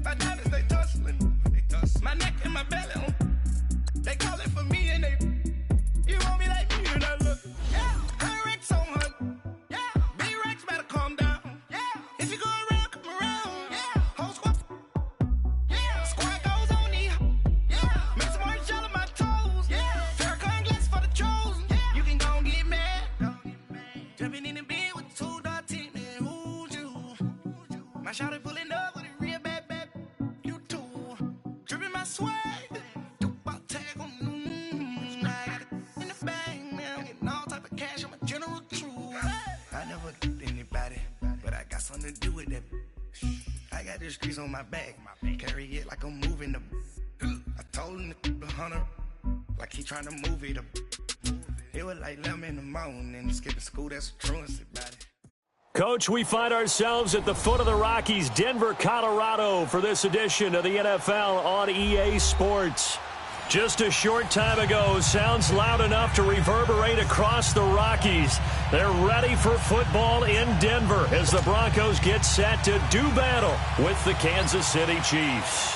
My diamonds, they tussling. My neck and my belly on. They call it for me and they. You want me like me and I look. Yeah, I wreck so much. Yeah, big racks better calm down. Yeah, if you go around, come around. Yeah, whole squad. Yeah, squad goes on me. Yeah, make some orange gel on my toes. Yeah, Farrakhan glass for the chosen. Yeah, you can go and get mad. Jumping in the bed with 2 dark teeth and who's you? My shawty pulling up with a real bad. You too. Dripping my swag. About tag on. I got it in the bag now. Getting all type of cash. I'm a general true. I never did anybody, but I got something to do with that. I got the streets on my back. Carry it like I'm moving the. I told him the 100 like he trying to move it up. It was like 11 in the morning. Skipping school, that's a truancy about it. Coach, we find ourselves at the foot of the Rockies, Denver, Colorado, for this edition of the NFL on EA Sports. Just a short time ago, sounds loud enough to reverberate across the Rockies. They're ready for football in Denver as the Broncos get set to do battle with the Kansas City Chiefs.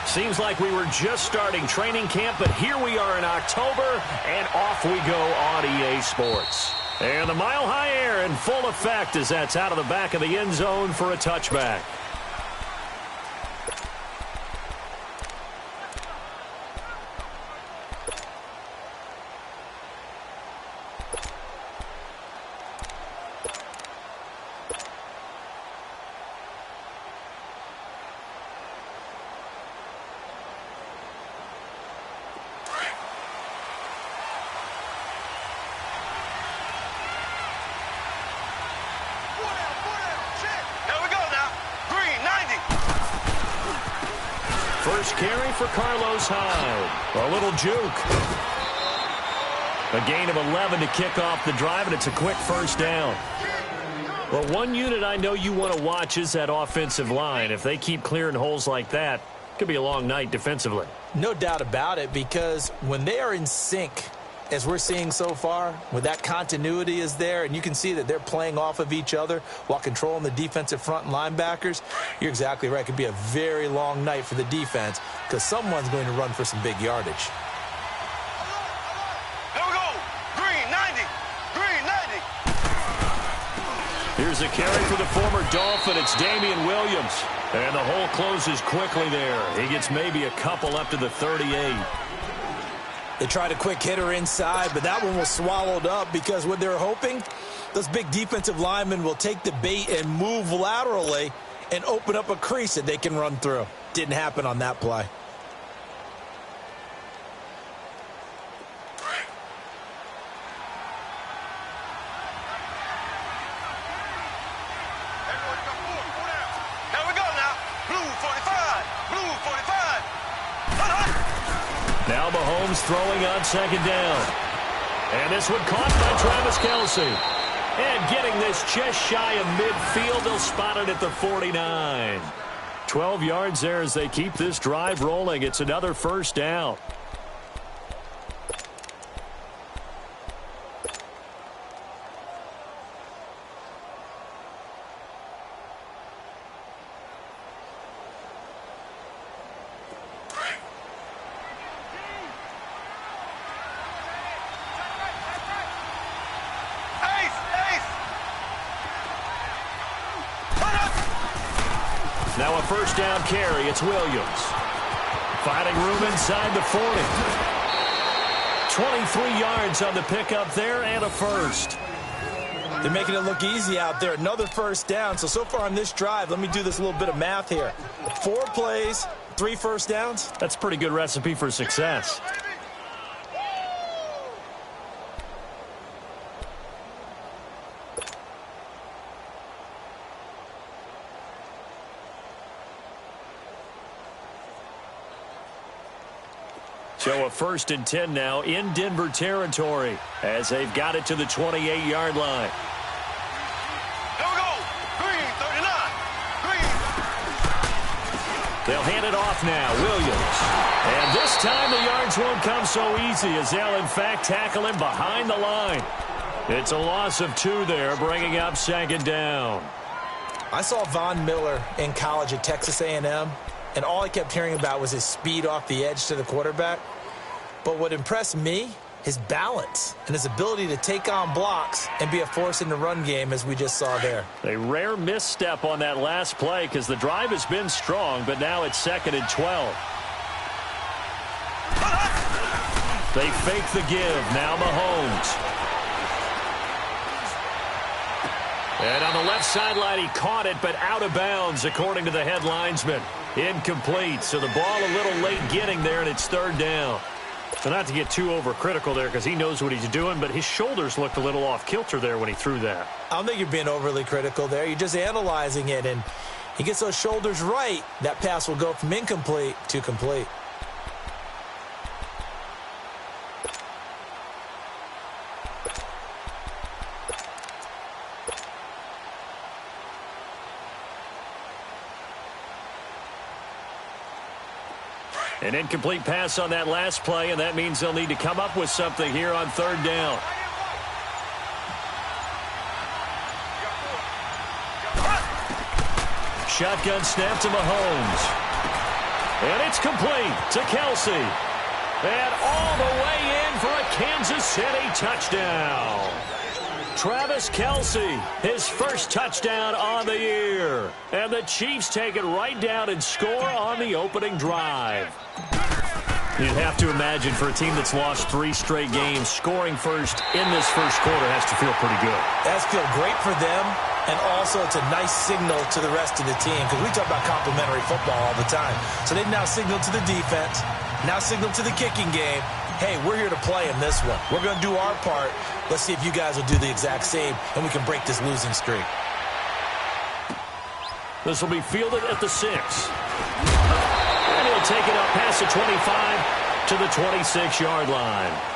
Seems like we were just starting training camp, but here we are in October, and off we go on EA Sports. And the mile-high air in full effect as that's out of the back of the end zone for a touchback. First carry for Carlos Hyde. A little juke. A gain of 11 to kick off the drive, and it's a quick first down. Well, one unit I know you want to watch is that offensive line. If they keep clearing holes like that, it could be a long night defensively. No doubt about it, because when they are in sync, as we're seeing so far, when that continuity is there, and you can see that they're playing off of each other while controlling the defensive front and linebackers, you're exactly right. It could be a very long night for the defense because someone's going to run for some big yardage. Here we go. Green 90. Green 90. Here's a carry for the former Dolphin. It's Damian Williams. And the hole closes quickly there. He gets maybe a couple up to the 38. They tried a quick hitter inside, but that one was swallowed up because what they're hoping, those big defensive linemen will take the bait and move laterally and open up a crease that they can run through. Didn't happen on that play. Here we go now. Blue 45. Blue 45. Now Mahomes throwing on second down. And this one caught by Travis Kelce. And getting this just shy of midfield, they'll spot it at the 49. 12 yards there as they keep this drive rolling. It's another first down. Now a first down carry. It's Williams. Finding room inside the 40. 23 yards on the pickup there and a first. They're making it look easy out there. Another first down. So far on this drive, let me do this little bit of math here. 4 plays, 3 first downs. That's a pretty good recipe for success. So a 1st and 10 now in Denver territory as they've got it to the 28-yard line. Here we go. Green 39. Green. They'll hand it off now. Williams. And this time the yards won't come so easy as they'll in fact tackle him behind the line. It's a loss of 2 there, bringing up second down. I saw Von Miller in college at Texas A&M, and all I kept hearing about was his speed off the edge to the quarterback. But what impressed me, his balance and his ability to take on blocks and be a force in the run game, as we just saw there. A rare misstep on that last play because the drive has been strong, but now it's 2nd and 12. They fake the give. Now Mahomes. And on the left sideline, he caught it, but out of bounds, according to the head linesman. Incomplete. So the ball a little late getting there, and it's 3rd down. So not to get too overcritical there because he knows what he's doing, but his shoulders looked a little off kilter there when he threw that. I don't think you're being overly critical there. You're just analyzing it, and he gets those shoulders right. That pass will go from incomplete to complete. An incomplete pass on that last play, and that means they'll need to come up with something here on 3rd down. Shotgun snap to Mahomes. And it's complete to Kelsey. And all the way in for a Kansas City touchdown. Travis Kelsey, his first touchdown on the year. And the Chiefs take it right down and score on the opening drive. You'd have to imagine for a team that's lost 3 straight games, scoring first in this first quarter has to feel pretty good. That's feel great for them, and also it's a nice signal to the rest of the team because we talk about complimentary football all the time. So they've now signaled to the defense, now signaled to the kicking game, hey, we're here to play in this one. We're going to do our part. Let's see if you guys will do the exact same, and we can break this losing streak. This will be fielded at the 6. And he'll take it up past the 25 to the 26-yard line.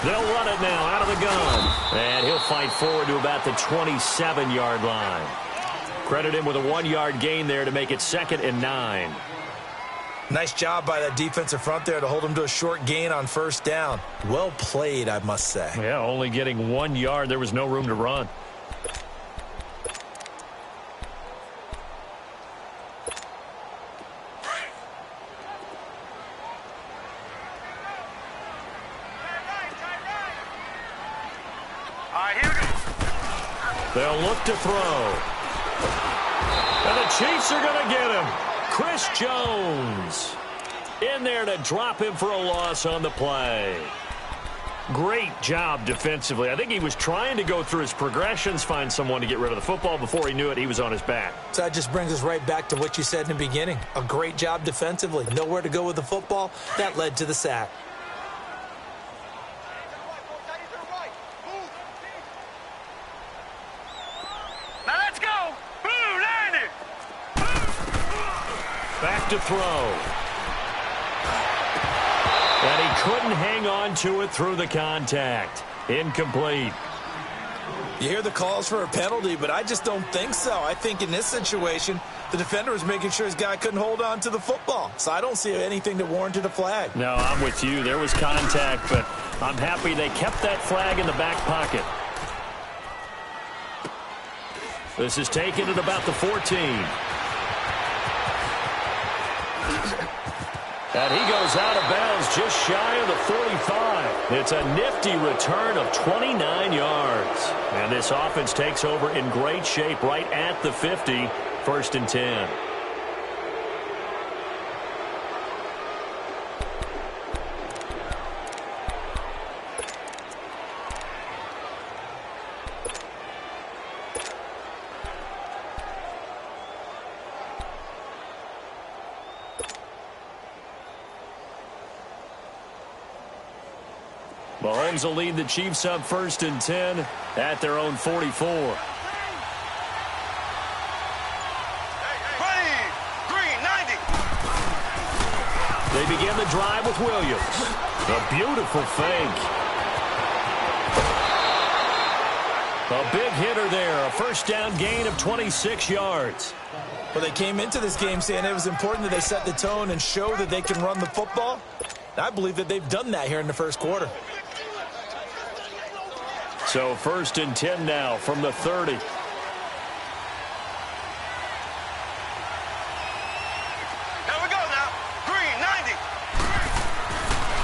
They'll run it now out of the gun. And he'll fight forward to about the 27-yard line. Credit him with a 1-yard gain there to make it 2nd and 9. Nice job by that defensive front there to hold him to a short gain on 1st down. Well played, I must say. Yeah, only getting 1 yard. There was no room to run. They'll look to throw. And the Chiefs are going to get him. Chris Jones in there to drop him for a loss on the play. Great job defensively. I think he was trying to go through his progressions, find someone to get rid of the football. Before he knew it, he was on his back. So that just brings us right back to what you said in the beginning. A great job defensively. Nowhere to go with the football. That led to the sack. Back to throw. And he couldn't hang on to it through the contact. Incomplete. You hear the calls for a penalty, but I just don't think so. I think in this situation, the defender was making sure his guy couldn't hold on to the football. So I don't see anything that warranted a flag. No, I'm with you. There was contact, but I'm happy they kept that flag in the back pocket. This is taken at about the 14. And he goes out of bounds just shy of the 45. It's a nifty return of 29 yards. And this offense takes over in great shape right at the 50, 1st and 10. Mahomes will lead the Chiefs up 1st and 10 at their own 44. They begin the drive with Williams. A beautiful fake. A big hitter there. A first down gain of 26 yards. Well, they came into this game saying it was important that they set the tone and show that they can run the football. And I believe that they've done that here in the first quarter. So 1st and 10 now from the 30.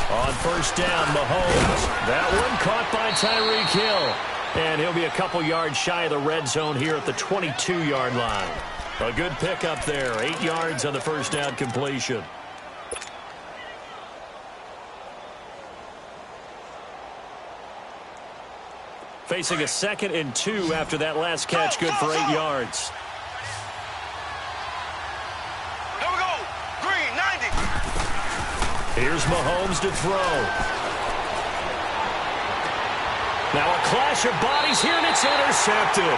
On 1st down, Mahomes. That one caught by Tyreek Hill. And he'll be a couple yards shy of the red zone here at the 22-yard line. A good pickup there. 8 yards on the first down completion. Facing a 2nd and 2 after that last catch. Good for 8 yards. Here's Mahomes to throw. Now a clash of bodies here, and it's intercepted.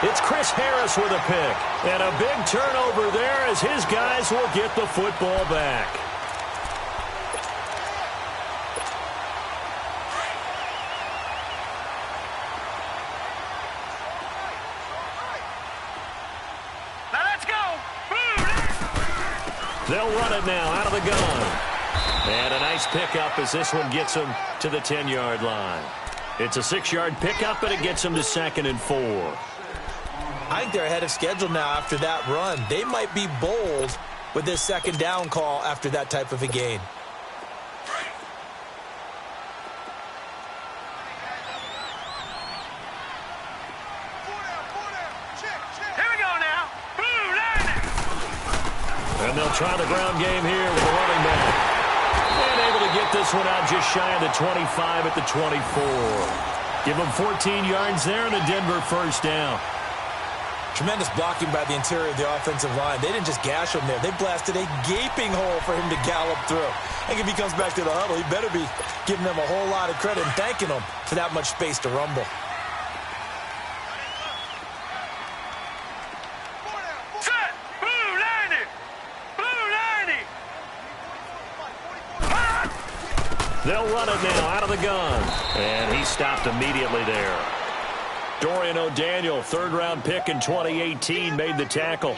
It's Chris Harris with a pick. And a big turnover there as his guys will get the football back. Now let's go. They'll run it now out of the gun. And a nice pickup as this one gets them to the 10-yard line. It's a 6-yard pickup, but it gets them to 2nd and 4. I think they're ahead of schedule now after that run. They might be bold with this 2nd down call after that type of a gain. Here we go now. And they'll try the ground game here with the running back. And able to get this one out just shy of the 25 at the 24. Give them 14 yards there and a Denver first down. Tremendous blocking by the interior of the offensive line. They didn't just gash him there. They blasted a gaping hole for him to gallop through. I think if he comes back to the huddle, he better be giving them a whole lot of credit and thanking them for that much space to rumble. They'll run it now out of the gun. And he stopped immediately there. Dorian O'Daniel, 3rd-round pick in 2018, made the tackle.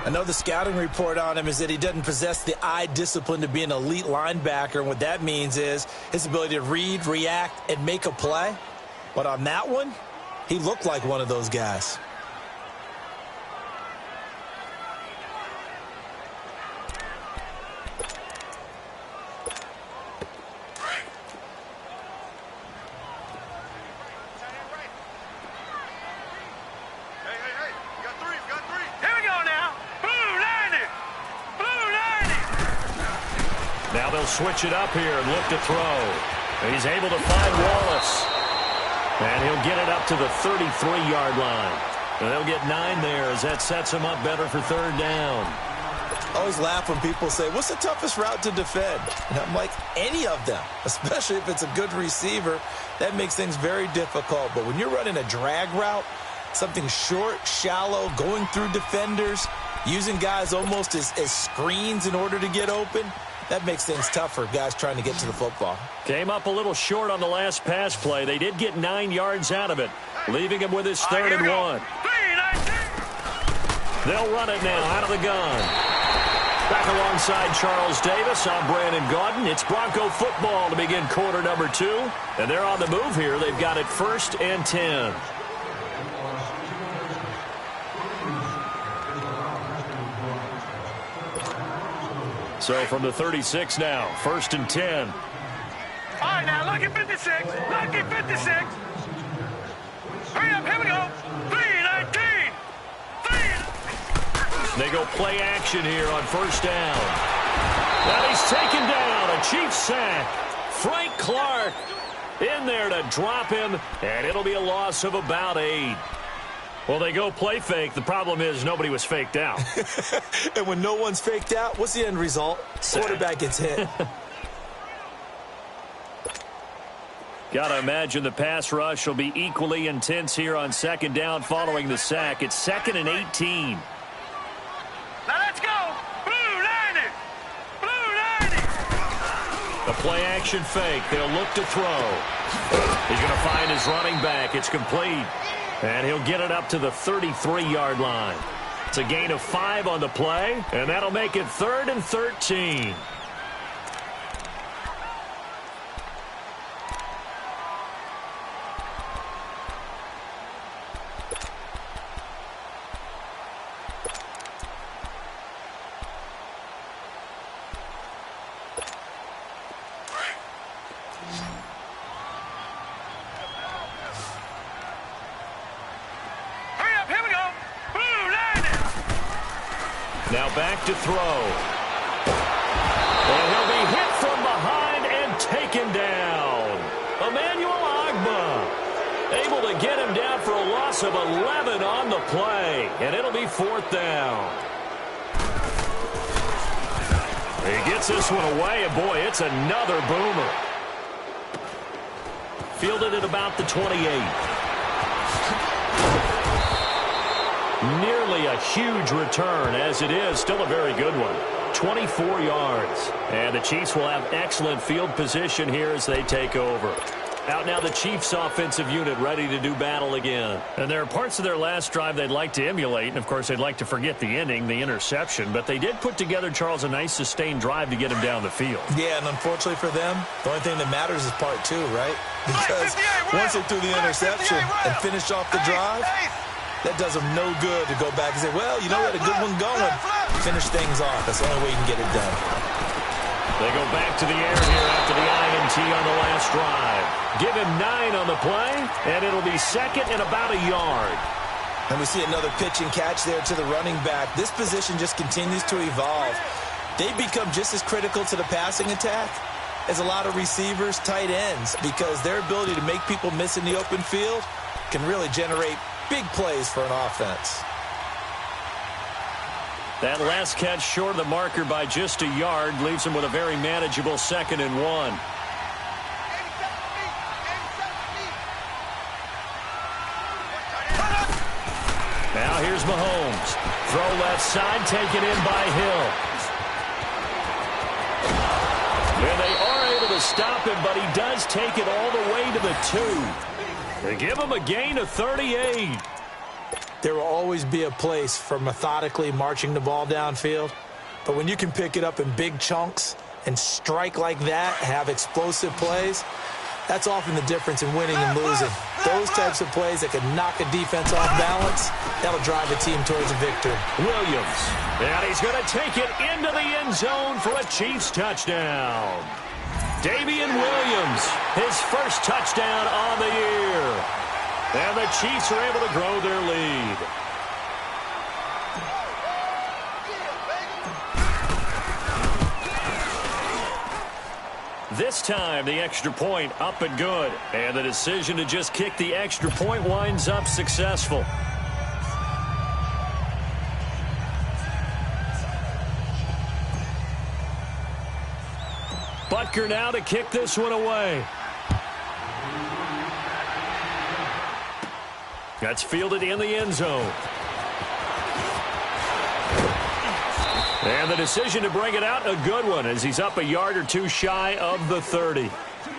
I know the scouting report on him is that he doesn't possess the eye discipline to be an elite linebacker. And what that means is his ability to read, react, and make a play. But on that one, he looked like one of those guys. Now they'll switch it up here and look to throw. He's able to find Wallace. And he'll get it up to the 33-yard line. And they'll get 9 there as that sets him up better for 3rd down. I always laugh when people say, what's the toughest route to defend? And I'm like, any of them, especially if it's a good receiver. That makes things very difficult. But when you're running a drag route, something short, shallow, going through defenders, using guys almost as screens in order to get open, that makes things tough for guys trying to get to the football. Came up a little short on the last pass play. They did get 9 yards out of it, leaving him with his 3rd and 1. They'll run it now out of the gun. Back alongside Charles Davis, I'm Brandon Gaudin. It's Bronco football to begin quarter number 2. And they're on the move here. They've got it 1st and 10. So from the 36 now, 1st and 10. All right, now look at 56. Look at 56. Hurry up, here we go. 3-19. They go play action here on 1st down. Now he's taken down. A Chiefs sack. Frank Clark in there to drop him, and it'll be a loss of about 8. Well, they go play fake. The problem is nobody was faked out. And when no one's faked out, what's the end result? Sack. Quarterback gets hit. Got to imagine the pass rush will be equally intense here on 2nd down following the sack. It's 2nd and 18. Now let's go. Blue 90. Blue 90. A play-action fake. They'll look to throw. He's going to find his running back. It's complete. And he'll get it up to the 33-yard line. It's a gain of 5 on the play, and that'll make it 3rd and 13. Now back to throw. And he'll be hit from behind and taken down. Emmanuel Ogbah able to get him down for a loss of 11 on the play. And it'll be 4th down. He gets this one away, and boy, it's another boomer. Fielded at about the 28. Nearly a huge return, as it is still a very good one. 24 yards. And the Chiefs will have excellent field position here as they take over. Out now the Chiefs offensive unit ready to do battle again. And there are parts of their last drive they'd like to emulate. And, of course, they'd like to forget the ending, the interception. But they did put together, Charles, a nice sustained drive to get him down the field. Yeah, and unfortunately for them, the only thing that matters is part 2, right? Because once they threw the interception and finished off the drive, that does them no good to go back and say, well, you know, we had a good one going. Finish things off. That's the only way you can get it done. They go back to the air here after the INT on the last drive. Give him 9 on the play, and it'll be 2nd and about a yard. And we see another pitch and catch there to the running back. This position just continues to evolve. They become just as critical to the passing attack as a lot of receivers, tight ends, because their ability to make people miss in the open field can really generate big plays for an offense. That last catch short of the marker by just a yard leaves him with a very manageable 2nd and 1. Now here's Mahomes. Throw left side, taken in by Hill. And they are able to stop him, but he does take it all the way to the 2. They give him a gain of 38. There will always be a place for methodically marching the ball downfield. But when you can pick it up in big chunks and strike like that, have explosive plays, that's often the difference in winning and losing. Those types of plays that can knock a defense off balance, that'll drive a team towards a victory. Williams. And he's going to take it into the end zone for a Chiefs touchdown. Damian Williams, his first touchdown on the year. And the Chiefs are able to grow their lead. This time, the extra point up and good. And the decision to just kick the extra point winds up successful. Butker now to kick this one away. That's fielded in the end zone. And the decision to bring it out, a good one, as he's up a yard or 2 shy of the 30.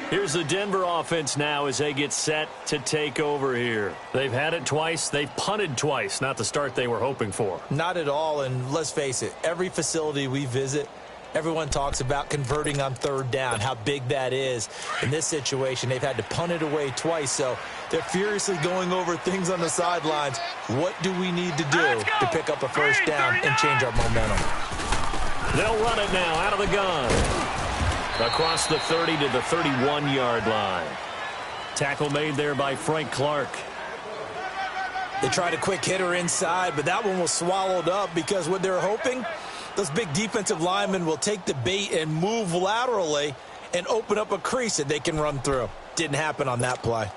Here's the Denver offense now as they get set to take over here. They've had it twice. They've punted twice. Not the start they were hoping for. Not at all, and let's face it, every facility we visit, everyone talks about converting on 3rd down, how big that is. In this situation, they've had to punt it away twice, so they're furiously going over things on the sidelines. What do we need to do to pick up a first down and change our momentum? They'll run it now out of the gun. Across the 30 to the 31-yard line. Tackle made there by Frank Clark. They tried a quick hitter inside, but that one was swallowed up because what they're hoping, those big defensive linemen will take the bait and move laterally and open up a crease that they can run through. Didn't happen on that play.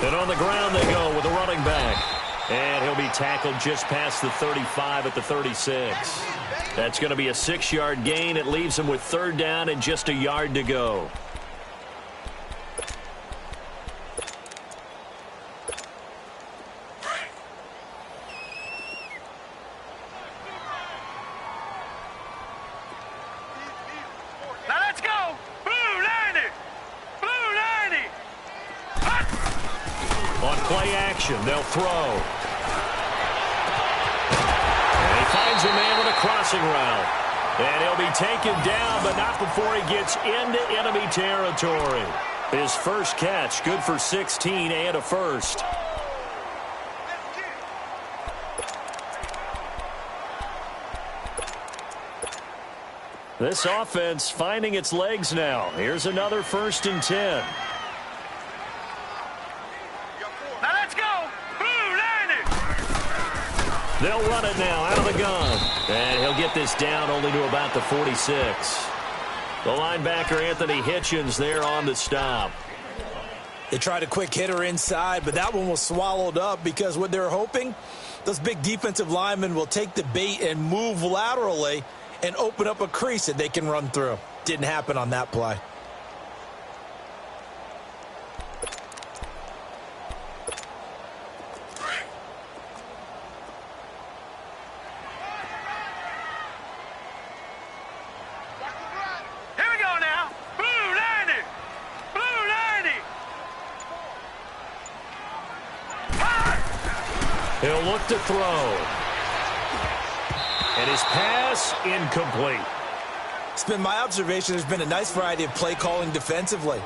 And on the ground they go with a running back. And he'll be tackled just past the 35 at the 36. That's going to be a 6-yard gain. It leaves him with 3rd down and just a yard to go. On play action, they'll throw. And he finds a man with a crossing route. And he'll be taken down, but not before he gets into enemy territory. His first catch, good for 16 and a first. This offense finding its legs now. Here's another 1st and 10. Now let's go. Blue 90. They'll run it now out of the gun. And he'll get this down only to about the 46. The linebacker, Anthony Hitchens, there on the stop. They tried a quick hitter inside, but that one was swallowed up because what they're hoping, those big defensive linemen will take the bait and move laterally and open up a crease that they can run through. Didn't happen on that play. Here we go now. Blue 90. Blue 90. He'll look to throw. And his pass incomplete. It's been my observation there's been a nice variety of play calling defensively.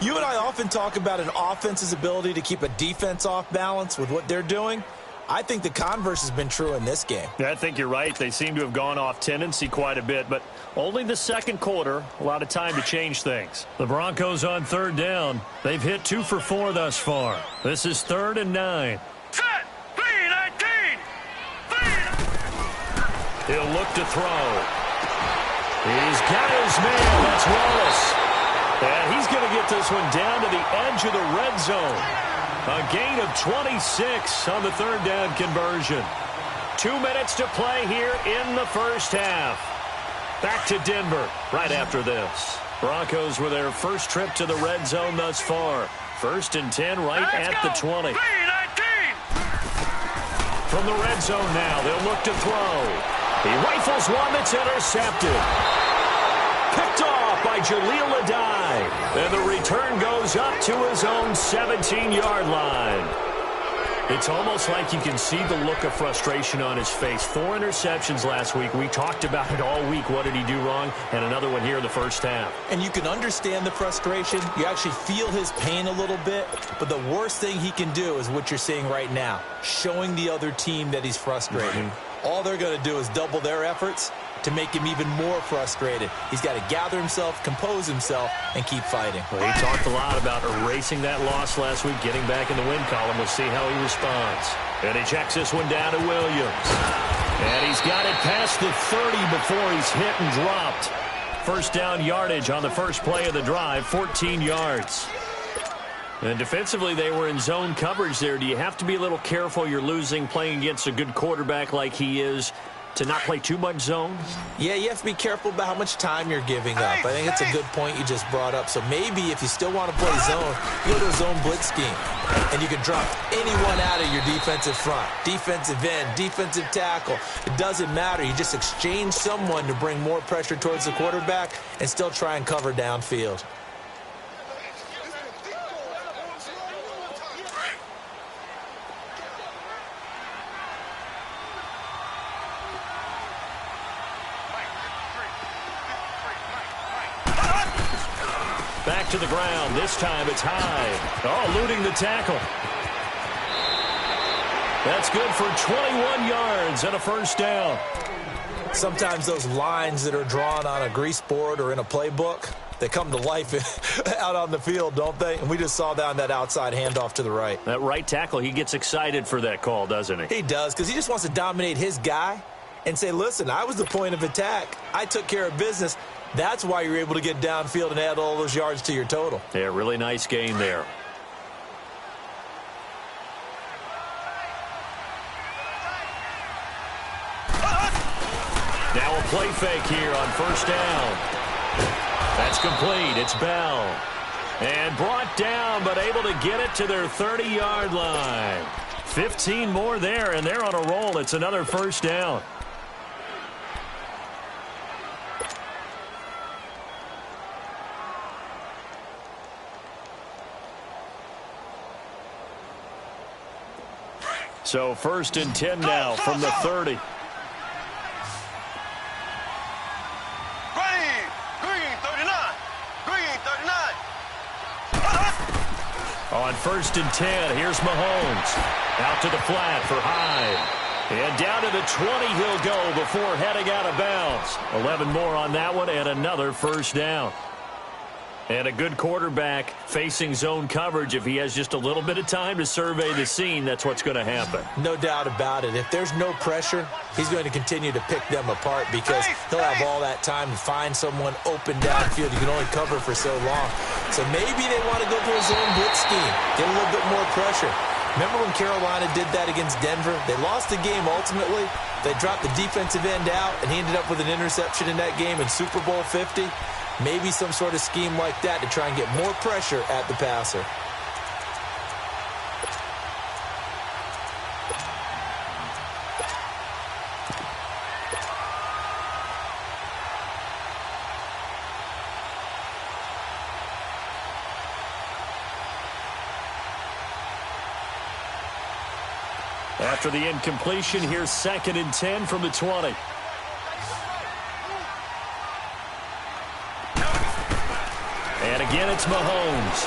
You and I often talk about an offense's ability to keep a defense off balance with what they're doing. I think the converse has been true in this game. Yeah, I think you're right. They seem to have gone off tendency quite a bit, but only the second quarter, a lot of time to change things. The Broncos on 3rd down. They've hit 2 for 4 thus far. This is 3rd and 9. Set. 319. He'll look to throw. He's got his man. That's Wallace. And he's going to get this one down to the edge of the red zone. A gain of 26 on the 3rd down conversion. 2 minutes to play here in the first half. Back to Denver right after this. Broncos with their first trip to the red zone thus far. 1st and 10 right at the 20. 319. From the red zone now, they'll look to throw. He rifles one that's intercepted. Picked off by Jaleel Adai. And the return goes up to his own 17-yard line. It's almost like you can see the look of frustration on his face. 4 interceptions last week. We talked about it all week. What did he do wrong? And another one here in the first half. And you can understand the frustration. You actually feel his pain a little bit. But the worst thing he can do is what you're seeing right now, showing the other team that he's frustrated. All they're going to do is double their efforts to make him even more frustrated. He's got to gather himself, compose himself, and keep fighting. Well, he talked a lot about erasing that loss last week, getting back in the win column. We'll see how he responds. And he checks this one down to Williams. And he's got it past the 30 before he's hit and dropped. First down yardage on the first play of the drive, 14 yards. And defensively, they were in zone coverage there. Do you have to be a little careful? You're losing, playing against a good quarterback like he is, to not play too much zone? Yeah, you have to be careful about how much time you're giving up. I think it's a good point you just brought up. So maybe if you still want to play zone, you go to a zone blitz scheme. And you can drop anyone out of your defensive front. Defensive end, defensive tackle. It doesn't matter. You just exchange someone to bring more pressure towards the quarterback and still try and cover downfield. Back to the ground. This time it's high. Oh, eluding the tackle. That's good for 21 yards and a first down. Sometimes those lines that are drawn on a grease board or in a playbook, they come to life out on the field, don't they? And we just saw that on that outside handoff to the right. That right tackle, he gets excited for that call, doesn't he? He does, because he just wants to dominate his guy and say, listen, I was the point of attack. I took care of business. That's why you're able to get downfield and add all those yards to your total. Yeah, really nice gain there. Now a play fake here on first down. That's complete. It's Bell. And brought down, but able to get it to their 30-yard line. 15 more there, and they're on a roll. It's another first down. So 1st and 10 now from the 30. Green 39. Green 39. On 1st and 10, here's Mahomes. Out to the flat for Hyde. And down to the 20 he'll go before heading out of bounds. 11 more on that one and another first down. And a good quarterback facing zone coverage. If he has just a little bit of time to survey the scene, that's what's going to happen. No doubt about it. If there's no pressure, he's going to continue to pick them apart because he'll have all that time to find someone open downfield. You can only cover for so long. So maybe they want to go to a zone blitz scheme, get a little bit more pressure. Remember when Carolina did that against Denver? They lost the game ultimately. They dropped the defensive end out, and he ended up with an interception in that game in Super Bowl 50. Maybe some sort of scheme like that to try and get more pressure at the passer. After the incompletion, here's 2nd and 10 from the 20. And again, it's Mahomes.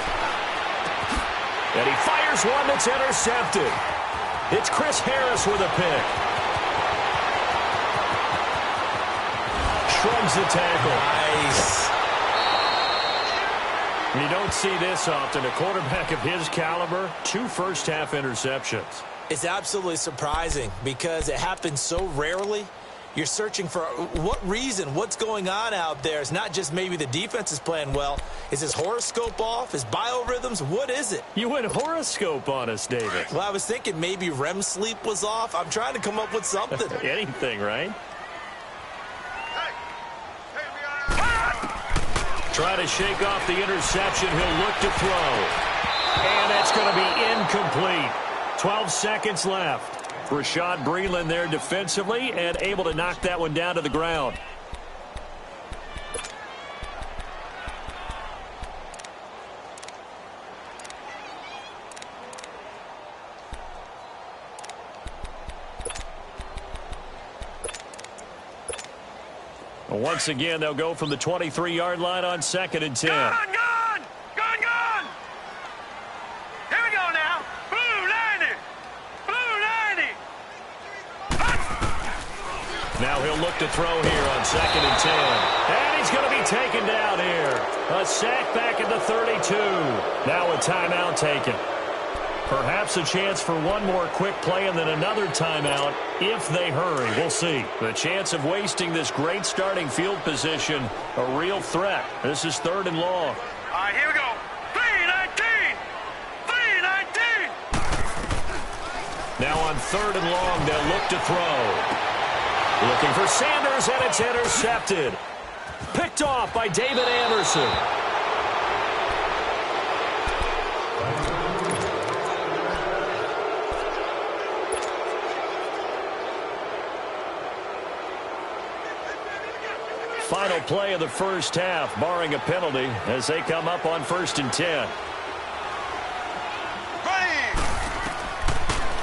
And he fires one that's intercepted. It's Chris Harris with a pick. Shrugs the tackle. Nice. You don't see this often. A quarterback of his caliber, 2 first-half interceptions. It's absolutely surprising because it happens so rarely. You're searching for what reason, what's going on out there. It's not just maybe the defense is playing well. Is his horoscope off? His biorhythms? What is it? You went horoscope on us, David. Well, I was thinking maybe REM sleep was off. I'm trying to come up with something. Anything, right? Try to shake off the interception. He'll look to throw. And that's going to be incomplete. 12 seconds left. Rashad Breeland there defensively and able to knock that one down to the ground. Once again, they'll go from the 23-yard line on 2nd and 10. Gone! Here we go now. Blue 90. Blue 90. Now he'll look to throw here on 2nd and 10. And he's going to be taken down here. A sack back at the 32. Now a timeout taken. Perhaps a chance for one more quick play and then another timeout if they hurry. We'll see. The chance of wasting this great starting field position, a real threat. This is 3rd and long. All right, here we go. 3-19. 3-19. Now on 3rd and long, they'll look to throw. Looking for Sanders, and it's intercepted. Picked off by David Anderson. Final play of the first half, barring a penalty, as they come up on 1st and 10.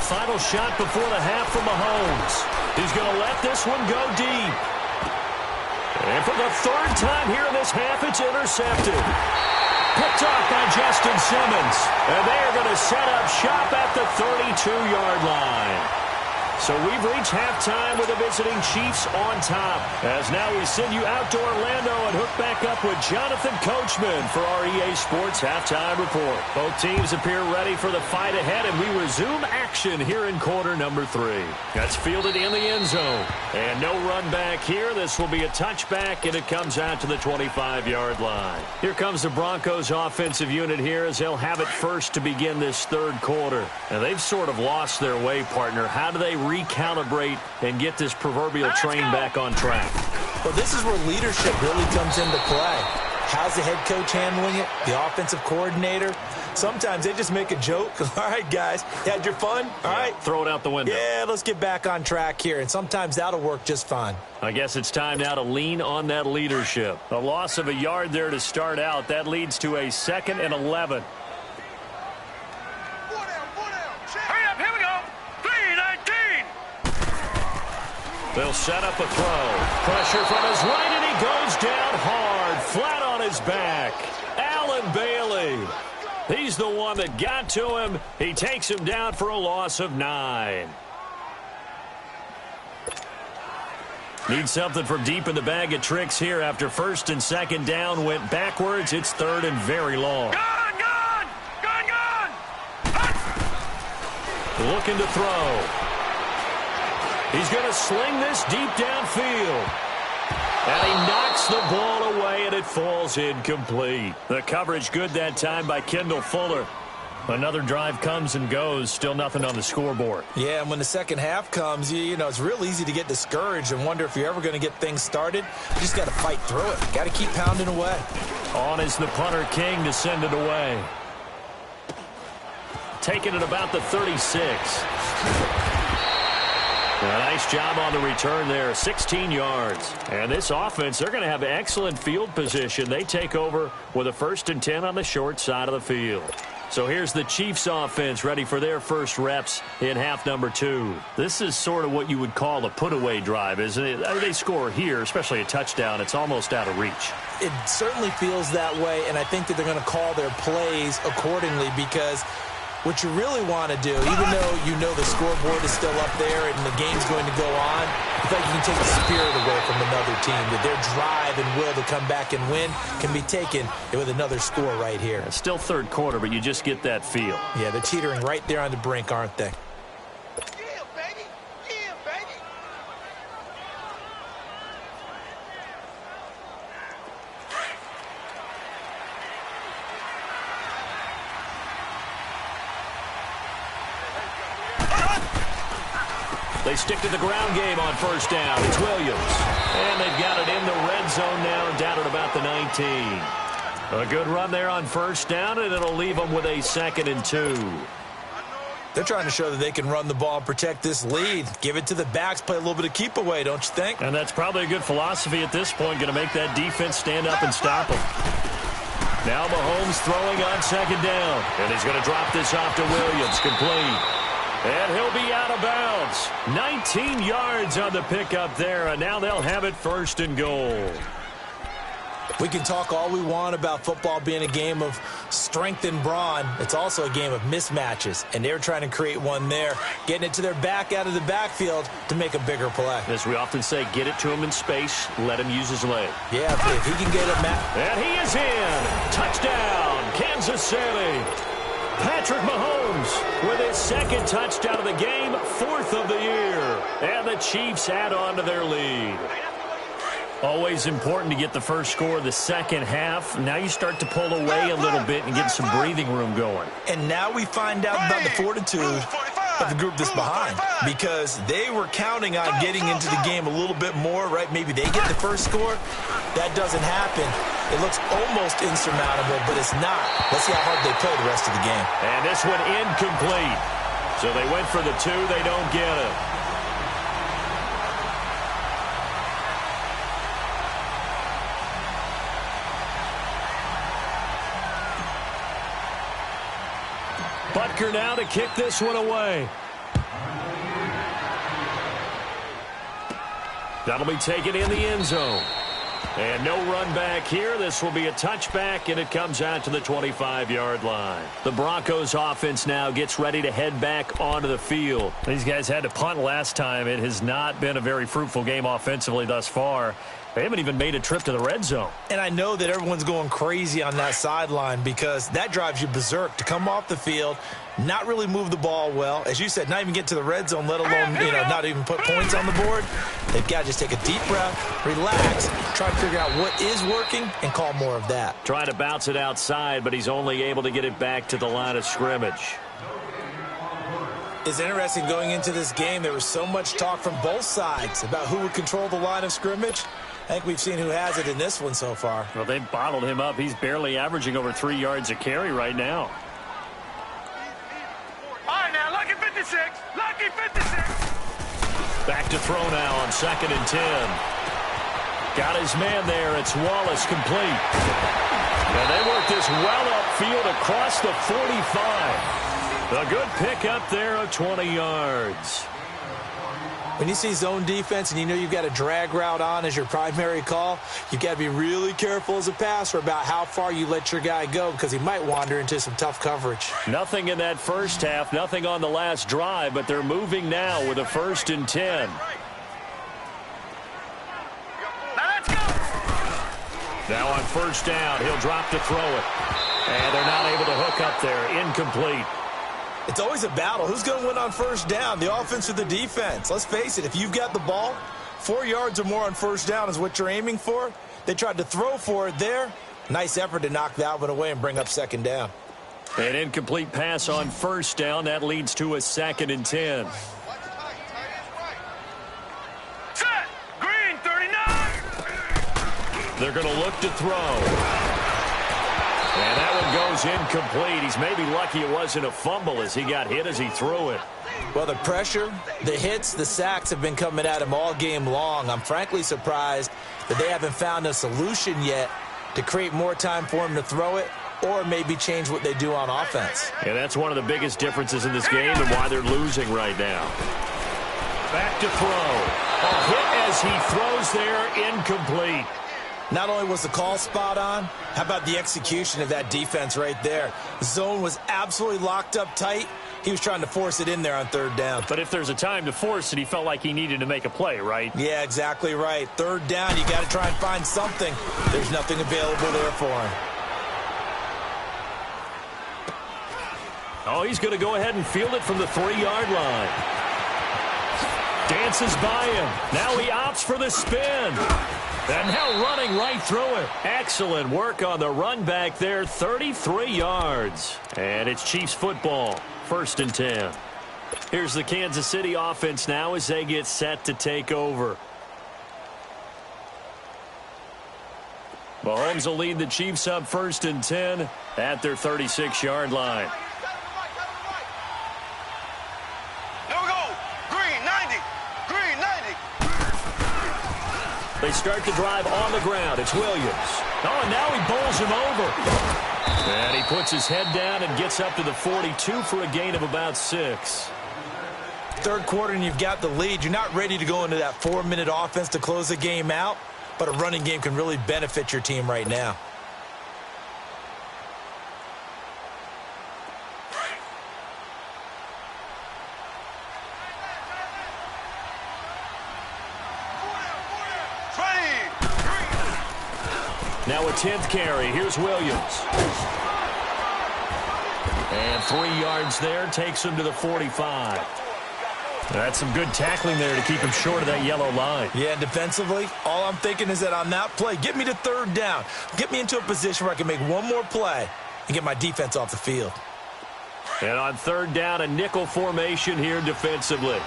Final shot before the half from Mahomes. He's going to let this one go deep. And for the 3rd time here in this half, it's intercepted. Picked off by Justin Simmons. And they are going to set up shop at the 32-yard line. So we've reached halftime with the visiting Chiefs on top. As now we send you out to Orlando and hook back up with Jonathan Coachman for our EA Sports Halftime Report. Both teams appear ready for the fight ahead, and we resume action here in quarter number 3. That's fielded in the end zone. And no run back here. This will be a touchback, and it comes out to the 25-yard line. Here comes the Broncos offensive unit here as they'll have it first to begin this 3rd quarter. And they've sort of lost their way, partner. How do they recalibrate and get this proverbial train back on track? Well, this is where leadership really comes into play. How's the head coach handling it? The offensive coordinator? Sometimes they just make a joke. All right, guys, you had your fun? All right. Throw it out the window. Yeah, let's get back on track here. And sometimes that'll work just fine. I guess it's time now to lean on that leadership. A loss of a yard there to start out. That leads to a 2nd and 11. Hurry up, here we go. 3-19. They'll set up a throw. Pressure from his right, and he goes down hard, flat on his back. Allen Bailey. He's the one that got to him. He takes him down for a loss of 9. Need something from deep in the bag of tricks here after first and second down went backwards. It's third and very long. Gone, gone! Gone, gone! Looking to throw. He's going to sling this deep downfield. And he knocks the ball away, and it falls incomplete. The coverage good that time by Kendall Fuller. Another drive comes and goes, still nothing on the scoreboard. Yeah, and when the second half comes, you know, it's real easy to get discouraged and wonder if you're ever going to get things started. You just got to fight through it. Got to keep pounding away. On is the punter, King, to send it away. Taking it about the 36. A nice job on the return there, 16 yards. And this offense, they're going to have excellent field position. They take over with a 1st and 10 on the short side of the field. So here's the Chiefs offense ready for their first reps in half number 2. This is sort of what you would call a put-away drive, isn't it? They score here, especially a touchdown. It's almost out of reach. It certainly feels that way, and I think that they're going to call their plays accordingly because what you really want to do, even though you know the scoreboard is still up there and the game's going to go on, I think you can take the spirit away from another team, that their drive and will to come back and win can be taken with another score right here. It's still third quarter, but you just get that feel. Yeah, they're teetering right there on the brink, aren't they? Yeah, baby! Yeah, baby! They stick to the ground game on first down. It's Williams. And they've got it in the red zone now, down at about the 19. A good run there on first down, and it'll leave them with a 2nd and 2. They're trying to show that they can run the ball and protect this lead. Give it to the backs, play a little bit of keep away, don't you think? And that's probably a good philosophy at this point, going to make that defense stand up and stop them. Now Mahomes throwing on 2nd down. And he's going to drop this off to Williams, complete. And he'll be out of bounds. 19 yards on the pickup there, and now they'll have it 1st and goal. We can talk all we want about football being a game of strength and brawn. It's also a game of mismatches, and they're trying to create one there, getting it to their back out of the backfield to make a bigger play. As we often say, get it to him in space, let him use his leg. Yeah, if he can get it, Matt. And he is in. Touchdown, Kansas City. Patrick Mahomes with his 2nd touchdown of the game, 4th of the year. And the Chiefs add on to their lead. Always important to get the first score of the second half. Now you start to pull away a little bit and get some breathing room going. And now we find out about the fortitude of the group that's behind, because they were counting on getting into the game a little bit more, right? Maybe they get the first score. That doesn't happen. It looks almost insurmountable, but it's not. Let's see how hard they play the rest of the game. And this one incomplete. So they went for the 2. They don't get it. Butker now to kick this one away. That'll be taken in the end zone. And no run back here. This will be a touchback, and it comes out to the 25-yard line. The Broncos offense now gets ready to head back onto the field. These guys had to punt last time. It has not been a very fruitful game offensively thus far. They haven't even made a trip to the red zone. And I know that everyone's going crazy on that sideline because that drives you berserk to come off the field, not really move the ball well. As you said, not even get to the red zone, let alone, not even put points on the board. They've got to just take a deep breath, relax, try to figure out what is working, and call more of that. Trying to bounce it outside, but he's only able to get it back to the line of scrimmage. It's interesting going into this game. There was so much talk from both sides about who would control the line of scrimmage. I think we've seen who has it in this one so far. Well, they've bottled him up. He's barely averaging over 3 yards a carry right now. All right, now, lucky 56. Lucky 56. Back to throw now on 2nd and 10. Got his man there. It's Wallace, complete. And they work this well upfield across the 45. A good pick up there of 20 yards. When you see zone defense and you know you've got a drag route on as your primary call, you've got to be really careful as a passer about how far you let your guy go because he might wander into some tough coverage. Nothing in that first half, nothing on the last drive, but they're moving now with a 1st and 10. Now on 1st down, he'll drop to throw it. And they're not able to hook up there. Incomplete. It's always a battle. Who's going to win on 1st down, the offense or the defense? Let's face it, if you've got the ball, 4 yards or more on 1st down is what you're aiming for. They tried to throw for it there. Nice effort to knock that one away and bring up 2nd down. An incomplete pass on 1st down. That leads to a 2nd and 10. Set! Green, 39! They're going to look to throw. And that one goes incomplete. He's maybe lucky it wasn't a fumble as he got hit as he threw it. Well, the pressure, the hits, the sacks have been coming at him all game long. I'm frankly surprised that they haven't found a solution yet to create more time for him to throw it or maybe change what they do on offense. Yeah, that's one of the biggest differences in this game and why they're losing right now. Back to throw. A hit as he throws there, incomplete. Not only was the call spot on, how about the execution of that defense right there? The zone was absolutely locked up tight. He was trying to force it in there on 3rd down. But if there's a time to force it, he felt like he needed to make a play, right? Yeah, exactly right. 3rd down, you got to try and find something. There's nothing available there for him. Oh, he's going to go ahead and field it from the 3-yard line. Dances by him. Now he opts for the spin. And now running right through it. Excellent work on the run back there, 33 yards. And it's Chiefs football, 1st and 10. Here's the Kansas City offense now as they get set to take over. Mahomes will lead the Chiefs up 1st and 10 at their 36-yard line. They start the drive on the ground. It's Williams. Oh, and now he bowls him over. And he puts his head down and gets up to the 42 for a gain of about 6. 3rd quarter and you've got the lead. You're not ready to go into that 4-minute offense to close the game out, but a running game can really benefit your team right now. Now a 10th carry. Here's Williams. And 3 yards there takes him to the 45. That's some good tackling there to keep him short of that yellow line. Yeah, defensively, all I'm thinking is that on that play, get me to 3rd down. Get me into a position where I can make one more play and get my defense off the field. And on 3rd down, a nickel formation here defensively.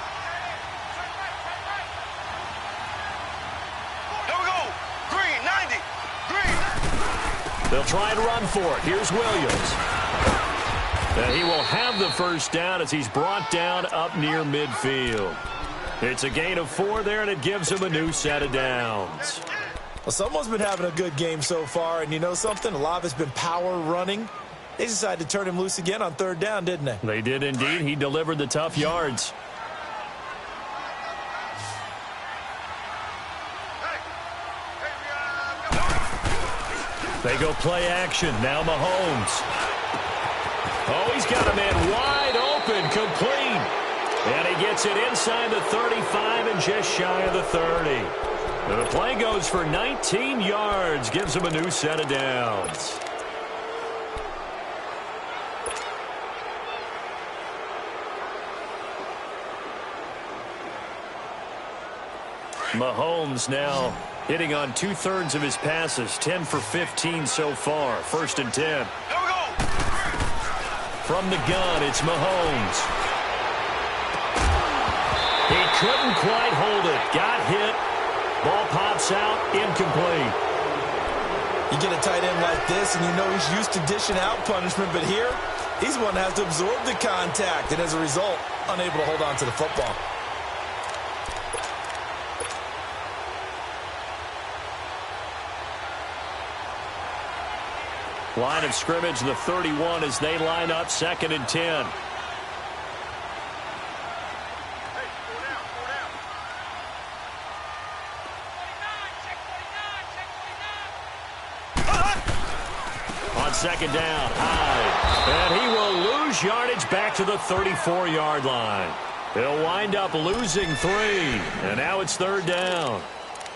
They'll try and run for it. Here's Williams. And he will have the 1st down as he's brought down up near midfield. It's a gain of 4 there, and it gives him a new set of downs. Well, someone's been having a good game so far, and you know something? A lot of it's been power running. They decided to turn him loose again on 3rd down, didn't they? They did indeed. He delivered the tough yards. They go play action. Now Mahomes. Oh, he's got a man wide open, complete. And he gets it inside the 35 and just shy of the 30. And the play goes for 19 yards. Gives him a new set of downs. Mahomes now hitting on 2/3 of his passes, 10 for 15 so far. 1st and 10. From the gun, it's Mahomes. He couldn't quite hold it. Got hit. Ball pops out. Incomplete. You get a tight end like this, and you know he's used to dishing out punishment, but here, he's the one that has to absorb the contact, and as a result, unable to hold on to the football. Line of scrimmage, the 31 as they line up 2nd and 10. second down. Hyde. And he will lose yardage back to the 34-yard line. He'll wind up losing 3. And now it's third down.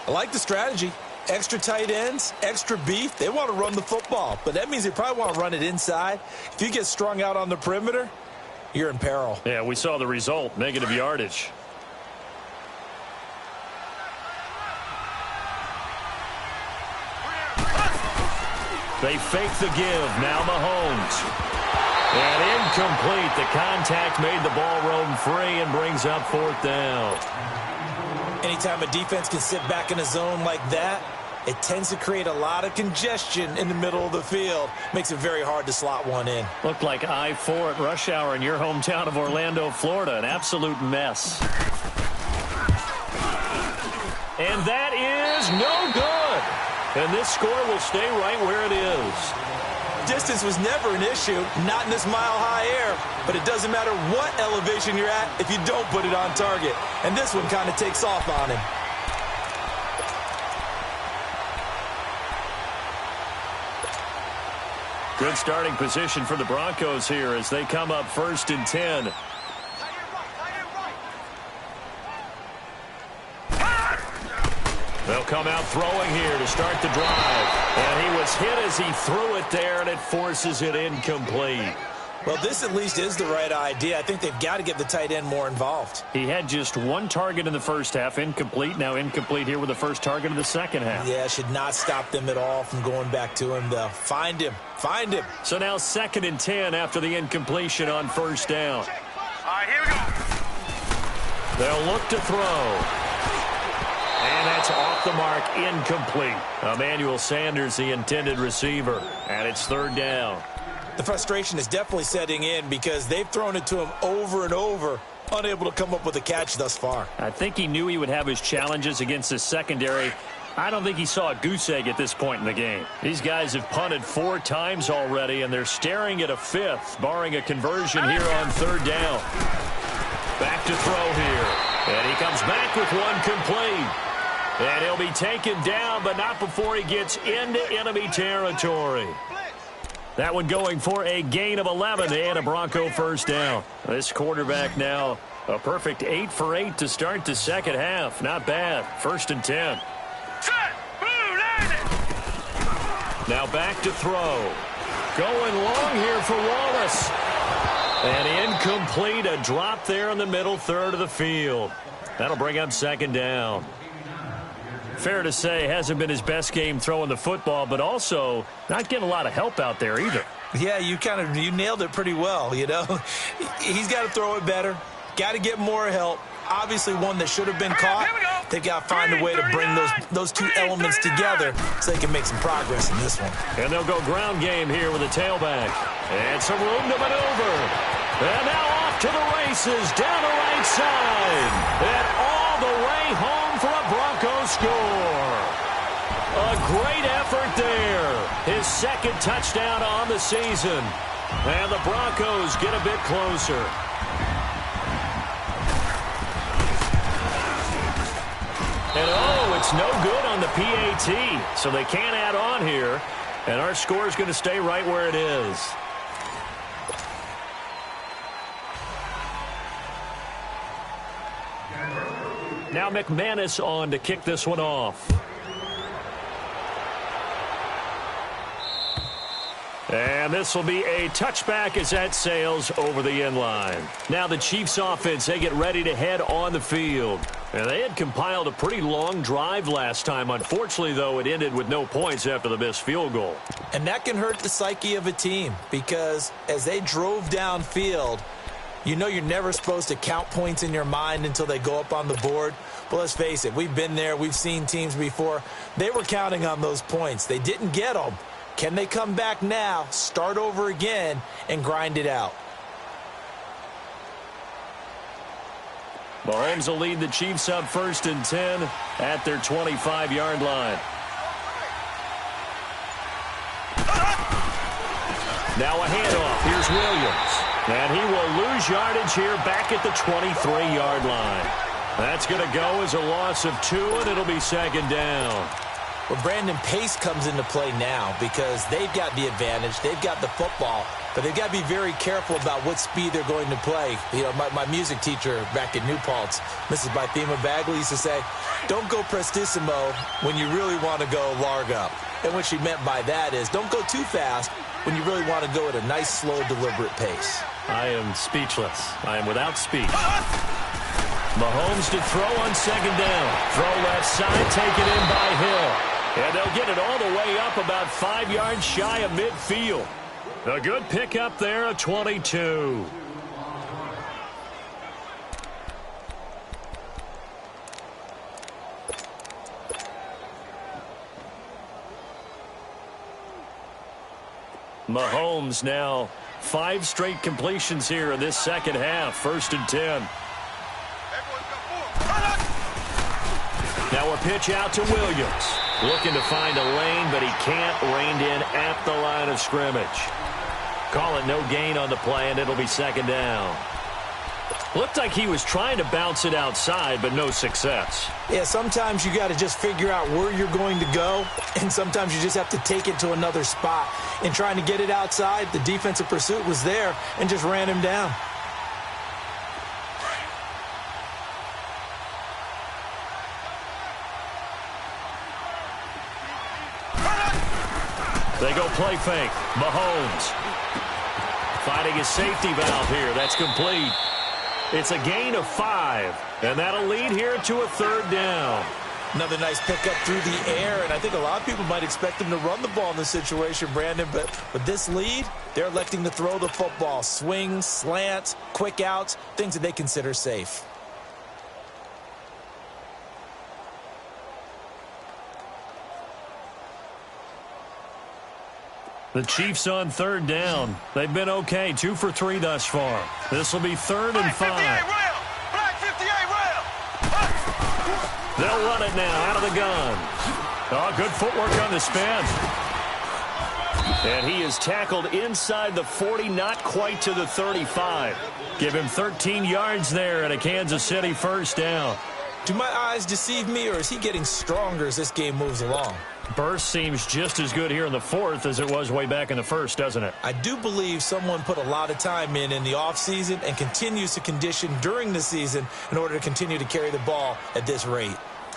I like the strategy. Extra tight ends, extra beef. They want to run the football, but that means they probably want to run it inside. If you get strung out on the perimeter, you're in peril. Yeah, we saw the result, negative yardage. They fake the give. Now Mahomes. And incomplete. The contact made the ball roam free and brings up fourth down. Anytime a defense can sit back in a zone like that, it tends to create a lot of congestion in the middle of the field. Makes it very hard to slot one in. Looked like I-4 at rush hour in your hometown of Orlando, Florida. An absolute mess. And that is no good. And this score will stay right where it is. Distance was never an issue, not in this mile-high air, but it doesn't matter what elevation you're at if you don't put it on target. And this one kind of takes off on him. Good starting position for the Broncos here as they come up 1st and 10. They'll come out throwing here to start the drive. And he was hit as he threw it there, and it forces it incomplete. Well, this at least is the right idea. I think they've got to get the tight end more involved. He had just 1 target in the first half, incomplete. Now incomplete here with the first target of the second half. Yeah, should not stop them at all from going back to him, though. Find him. Find him. So now 2nd and 10 after the incompletion on first down. All right, here we go. They'll look to throw. And that's off the mark, incomplete. Emmanuel Sanders, the intended receiver. And it's 3rd down. The frustration is definitely setting in because they've thrown it to him over and over, unable to come up with a catch thus far. I think he knew he would have his challenges against his secondary. I don't think he saw a goose egg at this point in the game. These guys have punted 4 times already, and they're staring at a 5th, barring a conversion here on 3rd down. Back to throw here. And he comes back with 1 complete. And he'll be taken down, but not before he gets into enemy territory. That one going for a gain of 11 and a Bronco first down. This quarterback now a perfect 8 for 8 to start the second half. Not bad. 1st and 10. Now back to throw. Going long here for Wallace. And incomplete. A drop there in the middle third of the field. That'll bring up 2nd down. Fair to say, hasn't been his best game throwing the football, but also not getting a lot of help out there either. Yeah, you nailed it pretty well, you know. He's got to throw it better, got to get more help. Obviously one that should have been caught. They've got to find a way to bring those 2 elements together so they can make some progress in this one. And they'll go ground game here with a tailback. And some room to maneuver. And now off to the races down the right side. And all the way home for a Broncos score. A great effort there. His 2nd touchdown on the season. And the Broncos get a bit closer. And oh, it's no good on the PAT. So they can't add on here. And our score is going to stay right where it is. Now McManus on to kick this one off. And this will be a touchback as that sails over the end line. Now the Chiefs offense, they get ready to head on the field. And they had compiled a pretty long drive last time. Unfortunately, though, it ended with no points after the missed field goal. And that can hurt the psyche of a team because as they drove downfield, you know you're never supposed to count points in your mind until they go up on the board. But let's face it, we've been there. We've seen teams before. They were counting on those points. They didn't get them. Can they come back now, start over again, and grind it out? Mahomes will lead the Chiefs up 1st and 10 at their 25-yard line. Now a handoff. Here's Williams. And he will lose yardage here back at the 23-yard line. That's going to go as a loss of 2, and it'll be 2nd down. Well, Brandon, pace comes into play now because they've got the advantage. They've got the football, but they've got to be very careful about what speed they're going to play. You know, my music teacher back in New Paltz, Mrs. Bythema Bagley, used to say, don't go prestissimo when you really want to go largo. And what she meant by that is don't go too fast when you really want to go at a nice, slow, deliberate pace. I am speechless. I am without speech. Mahomes to throw on second down. Throw left side, taken in by Hill. And they'll get it all the way up about 5 yards shy of midfield. A good pickup there, a 22. Mahomes now 5 straight completions here in this second half. 1st and 10. Now a pitch out to Williams. Looking to find a lane, but he can't. Reined in at the line of scrimmage. Call it no gain on the play, and it'll be second down. Looked like he was trying to bounce it outside, but no success. Yeah, sometimes you got to just figure out where you're going to go, and sometimes you just have to take it to another spot. In trying to get it outside, the defensive pursuit was there and just ran him down. They go play fake. Mahomes finding his safety valve here. That's complete. It's a gain of 5, and that'll lead here to a 3rd down. Another nice pickup through the air, and I think a lot of people might expect them to run the ball in this situation, Brandon, but with this lead, they're electing to throw the football. Swings, slants, quick outs, things that they consider safe. The Chiefs on 3rd down. They've been okay, 2 for 3 thus far. This will be 3rd and 5. Black 58 rail. They'll run it now out of the gun. Oh, good footwork on the spin. And he is tackled inside the 40, not quite to the 35. Give him 13 yards there and a Kansas City 1st down. Do my eyes deceive me, or is he getting stronger as this game moves along? Burst seems just as good here in the 4th as it was way back in the 1st, doesn't it? I do believe someone put a lot of time in the offseason and continues to condition during the season in order to continue to carry the ball at this rate.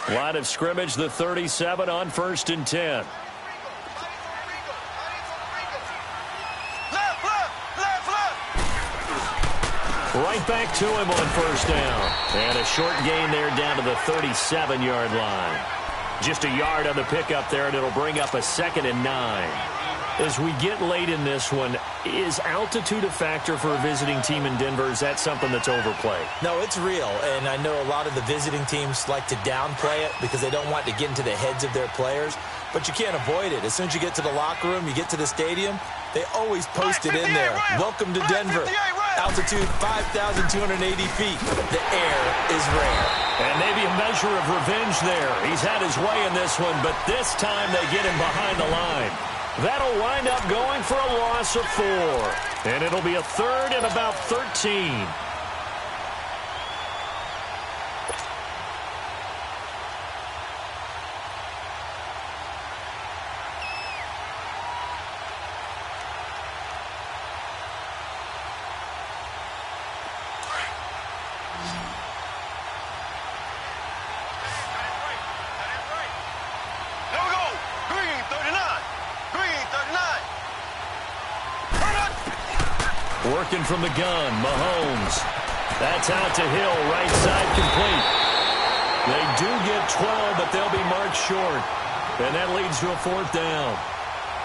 Line of scrimmage, the 37 on 1st and 10. Right back to him on 1st down. And a short gain there down to the 37-yard line. Just a yard on the pickup there, and it'll bring up a 2nd and 9. As we get late in this one, is altitude a factor for a visiting team in Denver? Is that something that's overplayed? No, it's real, and I know a lot of the visiting teams like to downplay it because they don't want to get into the heads of their players, but you can't avoid it. As soon as you get to the locker room, you get to the stadium, they always post it in there. Welcome to Denver. Altitude 5,280 feet. The air is rare. And maybe a measure of revenge there. He's had his way in this one, but this time they get him behind the line. That'll wind up going for a loss of 4. And it'll be a 3rd and about 13. Working from the gun, Mahomes. That's out to Hill, right side complete. They do get 12, but they'll be marked short. And that leads to a 4th down.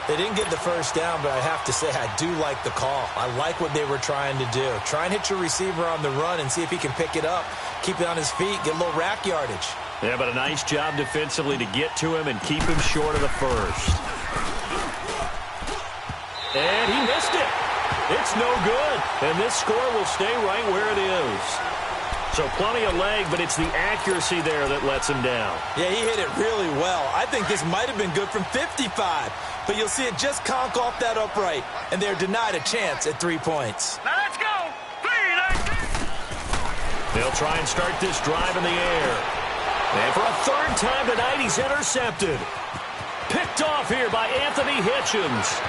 They didn't get the 1st down, but I have to say I do like the call. I like what they were trying to do. Try and hit your receiver on the run and see if he can pick it up, keep it on his feet, get a little rack yardage. Yeah, but a nice job defensively to get to him and keep him short of the 1st. And he missed it. It's no good, and this score will stay right where it is. So plenty of leg, but it's the accuracy there that lets him down. Yeah, he hit it really well. I think this might have been good from 55, but you'll see it just conk off that upright, and they're denied a chance at 3 points. Now let's go. 3, 19. They'll try and start this drive in the air. And for a 3rd time tonight, he's intercepted. picked off here by Anthony Hitchens.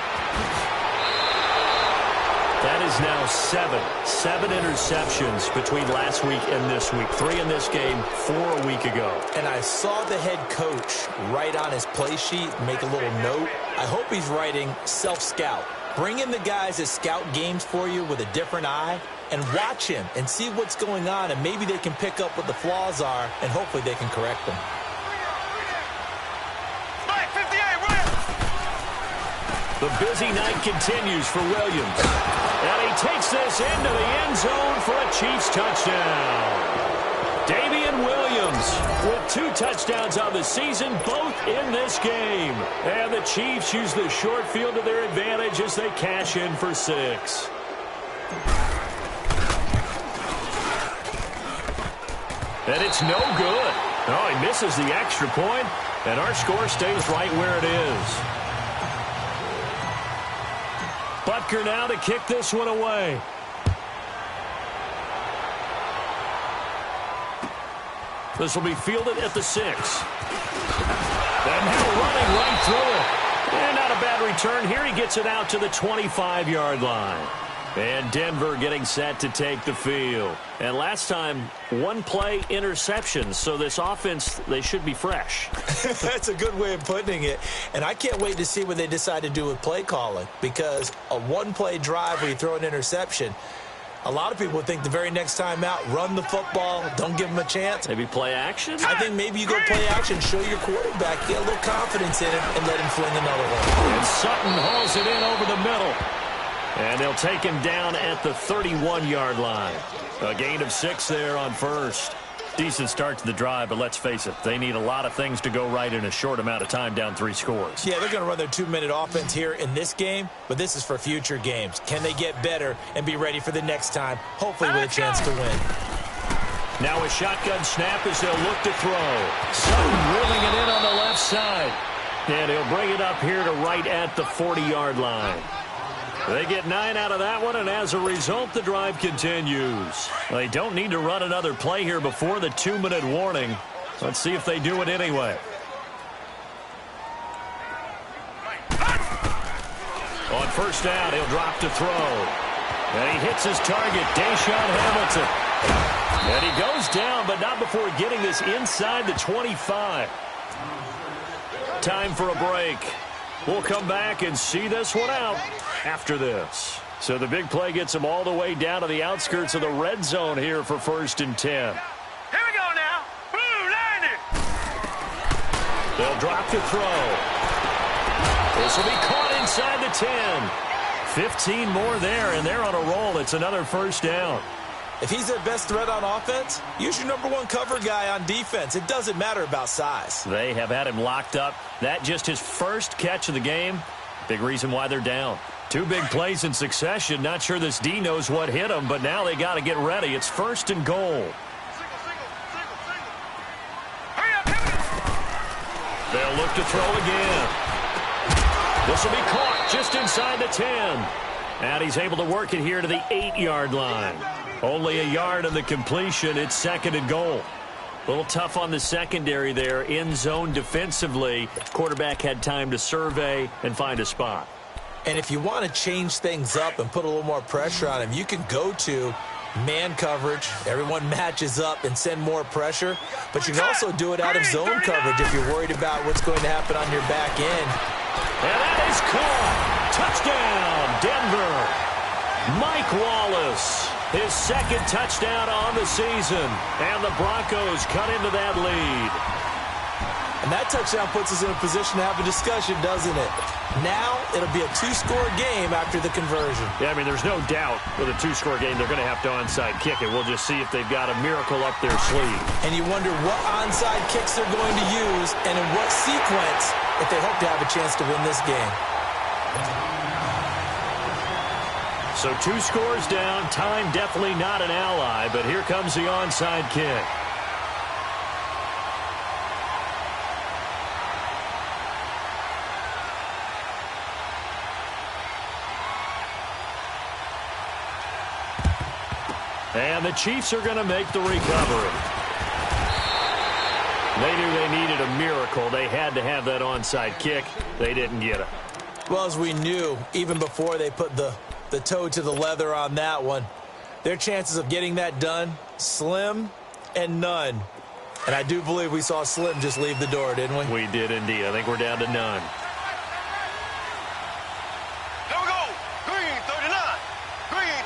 That is now seven interceptions between last week and this week. 3 in this game, 4 a week ago. And I saw the head coach write on his play sheet, make a little note. I hope he's writing self-scout. Bring in the guys that scout games for you with a different eye and watch him and see what's going on, and maybe they can pick up what the flaws are, and hopefully they can correct them. The busy night continues for Williams. And he takes this into the end zone for a Chiefs touchdown. Damian Williams with 2 touchdowns on the season, both in this game. And the Chiefs use the short field to their advantage as they cash in for 6. And it's no good. Oh, he misses the extra point, and our score stays right where it is. Butker now to kick this one away. This will be fielded at the 6. And now running right through it. And not a bad return here. He gets it out to the 25-yard line. And Denver getting set to take the field. And last time, 1 play interception. So this offense, they should be fresh. That's a good way of putting it. And I can't wait to see what they decide to do with play calling. Because a 1-play drive where you throw an interception, a lot of people would think the very next time out, run the football, don't give them a chance. Maybe play action? I think maybe you go play action, show your quarterback, get a little confidence in him, and let him fling another one. And Sutton hauls it in over the middle. And they'll take him down at the 31-yard line. A gain of 6 there on first. Decent start to the drive, but let's face it, they need a lot of things to go right in a short amount of time, down 3 scores. Yeah, they're going to run their 2-minute offense here in this game, but this is for future games. Can they get better and be ready for the next time, hopefully with a chance to win? Now a shotgun snap as they'll look to throw. Sutton reeling it in on the left side. And he'll bring it up here to right at the 40-yard line. They get 9 out of that one, and as a result, the drive continues. They don't need to run another play here before the 2-minute warning. Let's see if they do it anyway. On first down, he'll drop to throw. And he hits his target, Deshaun Hamilton. And he goes down, but not before getting this inside the 25. Time for a break. We'll come back and see this one out after this. So the big play gets them all the way down to the outskirts of the red zone here for 1st and 10. Here we go now. Blue line it. They'll drop to throw. This will be caught inside the 10. 15 more there, and they're on a roll. It's another first down. If he's their best threat on offense, use your #1 cover guy on defense. It doesn't matter about size. They have had him locked up. That just his first catch of the game. Big reason why they're down. 2 big plays in succession. Not sure this D knows what hit him, but now they got to get ready. It's 1st and goal. Hurry up, hurry up. They'll look to throw again. This will be caught just inside the 10. And he's able to work it here to the 8-yard line. Only a yard of the completion. It's 2nd and goal. A little tough on the secondary there. In zone defensively. Quarterback had time to survey and find a spot. And if you want to change things up and put a little more pressure on him, you can go to man coverage. Everyone matches up and send more pressure. But you can also do it out of zone coverage if you're worried about what's going to happen on your back end. And that is caught. Touchdown, Denver. Mike Wallace. His 2nd touchdown on the season. And the Broncos cut into that lead. And that touchdown puts us in a position to have a discussion, doesn't it? Now it'll be a 2-score game after the conversion. Yeah, I mean, there's no doubt with a 2-score game they're going to have to onside kick it. We'll just see if they've got a miracle up their sleeve. And you wonder what onside kicks they're going to use and in what sequence if they hope to have a chance to win this game. So 2 scores down. Time definitely not an ally, but here comes the onside kick. And the Chiefs are going to make the recovery. They knew they needed a miracle. They had to have that onside kick. They didn't get it. Well, as we knew, even before they put the toe to the leather on that one, their chances of getting that done, slim and none. And I do believe we saw Slim just leave the door, didn't we? We did indeed. I think we're down to none. Here we go. Green 39. Green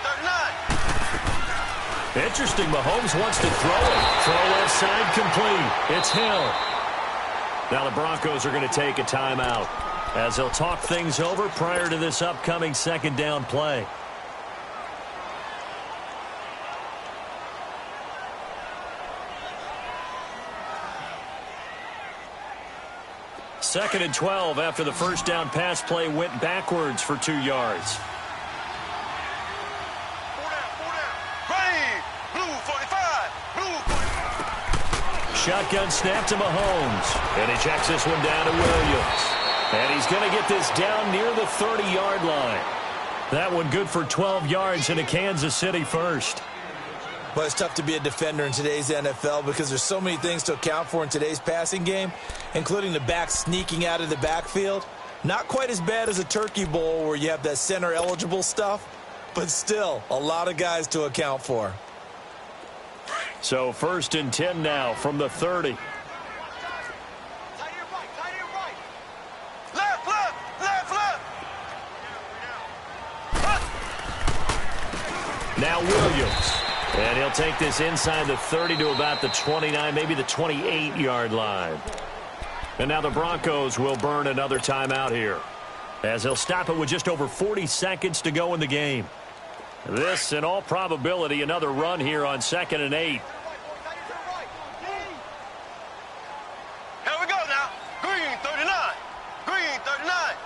39. Interesting. Mahomes wants to throw it. Throw left side complete. It's Hill. Now the Broncos are going to take a timeout as they'll talk things over prior to this upcoming second down play. Second and 12 after the first down pass play went backwards for 2 yards. Green. Blue 45. Blue 45. Shotgun snap to Mahomes. And he checks this one down to Williams. And he's going to get this down near the 30-yard line. That one good for 12 yards into Kansas City first. But it's tough to be a defender in today's NFL because there's so many things to account for in today's passing game, including the back sneaking out of the backfield. Not quite as bad as a turkey bowl where you have that center-eligible stuff, but still a lot of guys to account for. So first and 10 now from the 30. Tight end right. Left, left, left, left. Now Williams. And he'll take this inside the 30 to about the 29, maybe the 28-yard line. And now the Broncos will burn another timeout here, as they'll stop it with just over 40 seconds to go in the game. This, in all probability, another run here on 2nd and 8. Here we go now. Green 39. Green 39.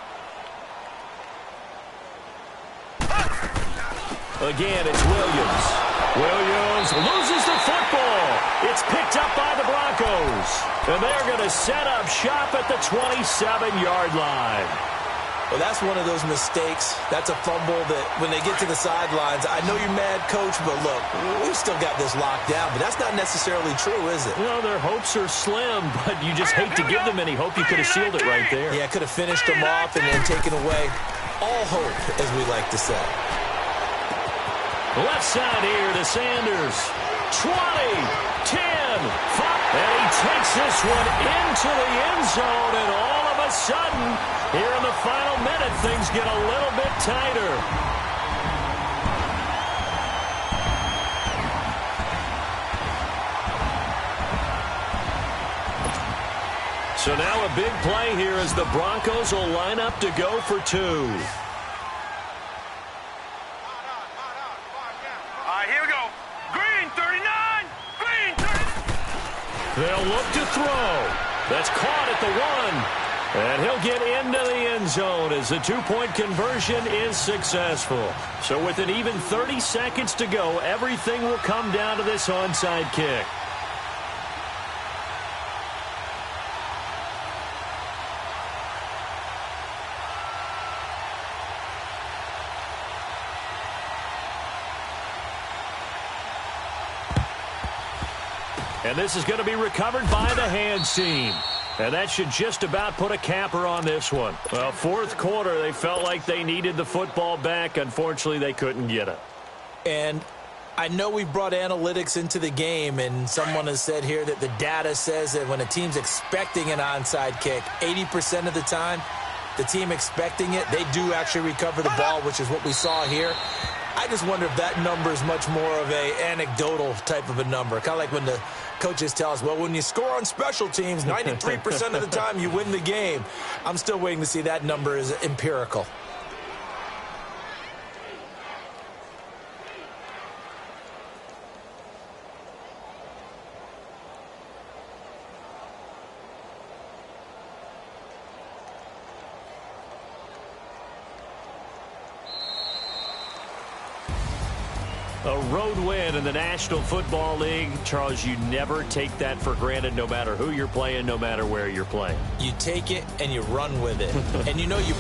Again, it's Williams. Williams loses the football. It's picked up by the Broncos. And they're going to set up shop at the 27-yard line. Well, that's one of those mistakes. That's a fumble that when they get to the sidelines, I know you're mad, Coach, but look, we've still got this locked down. But that's not necessarily true, is it? Well, their hopes are slim, but you just hate to give them any hope. You could have sealed it right there. Yeah, could have finished them off and then taken away all hope, as we like to say. Left side here to Sanders. 20, 10, 5. And he takes this one into the end zone, and all of a sudden, here in the final minute, things get a little bit tighter. So now a big play here as the Broncos will line up to go for 2. Here we go. Green 39. Green 39. They'll look to throw. That's caught at the 1. And he'll get into the end zone as the two-point conversion is successful. So with an even 30 seconds to go, everything will come down to this onside kick. And this is going to be recovered by the hands team. And that should just about put a capper on this one. Well, fourth quarter, they felt like they needed the football back. Unfortunately, they couldn't get it. And I know we brought analytics into the game, and someone has said here that the data says that when a team's expecting an onside kick, 80% of the time, the team expecting it, they do actually recover the ball, which is what we saw here. I just wonder if that number is much more of a anecdotal type of a number. Kind of like when the coaches tell us, well, when you score on special teams, 93% of the time you win the game. I'm still waiting to see that number is empirical. A road win in the National Football League. Charles, you never take that for granted no matter who you're playing, no matter where you're playing. You take it and you run with it. And you know you